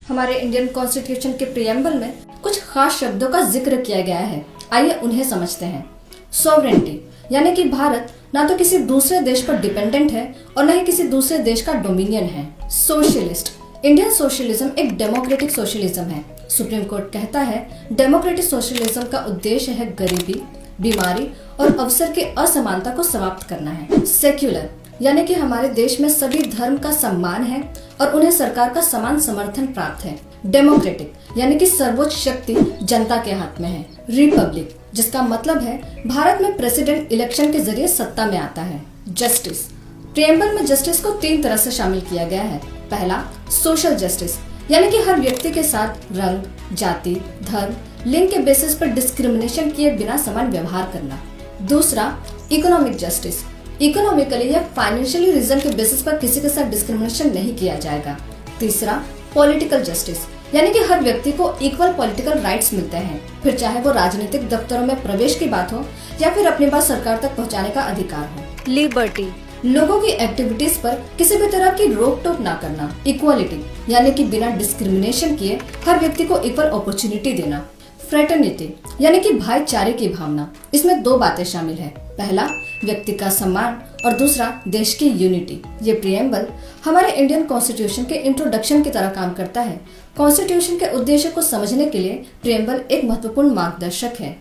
हमारे Indian constitution के preamble में कुछ खास शब्दों का जिक्र किया गया है। आइए उन्हें समझते हैं। सॉवरेनिटी यानी कि भारत ना तो किसी दूसरे देश पर डिपेंडेंट है और न ही किसी दूसरे देश का डोमिनियन है। सोशलिस्ट, इंडियन सोशलिज्म एक डेमोक्रेटिक सोशलिज्म है। सुप्रीम कोर्ट कहता है डेमोक्रेटिक सोशलिज्म का उद्देश्य है गरीबी, बीमारी और अवसर के असमानता को समाप्त करना है। सेक्युलर यानी कि हमारे देश में सभी धर्म का सम्मान है और उन्हें सरकार का समान समर्थन प्राप्त है। डेमोक्रेटिक यानी कि सर्वोच्च शक्ति जनता के हाथ में है। रिपब्लिक जिसका मतलब है भारत में प्रेसिडेंट इलेक्शन के जरिए सत्ता में आता है। जस्टिस, प्रियम्बल में जस्टिस को 3 तरह से शामिल किया गया है। पहला, सोशल जस्टिस यानी कि हर व्यक्ति के साथ रंग, जाति, धर्म, लिंग के बेसिस पर डिस्क्रिमिनेशन किए बिना समान व्यवहार करना। दूसरा, इकोनॉमिक जस्टिस, इकोनॉमिकली या फाइनेंशियली रीजन के बेसिस पर किसी के साथ डिस्क्रिमिनेशन नहीं किया जाएगा। तीसरा, पॉलिटिकल जस्टिस यानी कि हर व्यक्ति को इक्वल पॉलिटिकल राइट्स मिलते हैं, फिर चाहे वो राजनीतिक दफ्तरों में प्रवेश की बात हो या फिर अपनी बात सरकार तक पहुंचाने का अधिकार हो। लिबर्टी, लोगों की एक्टिविटीज पर किसी भी तरह की रोक टोक ना करना। इक्वालिटी यानी कि बिना डिस्क्रिमिनेशन किए हर व्यक्ति को इक्वल अपॉर्चुनिटी देना। फ्रेटर्निटी यानी कि भाईचारे की भावना। इसमें 2 बातें शामिल है। पहला, व्यक्ति का सम्मान और दूसरा, देश की यूनिटी। ये प्रियम्बल हमारे इंडियन कॉन्स्टिट्यूशन के इंट्रोडक्शन की तरह काम करता है। कॉन्स्टिट्यूशन के उद्देश्य को समझने के लिए प्रियम्बल एक महत्वपूर्ण मार्गदर्शक है।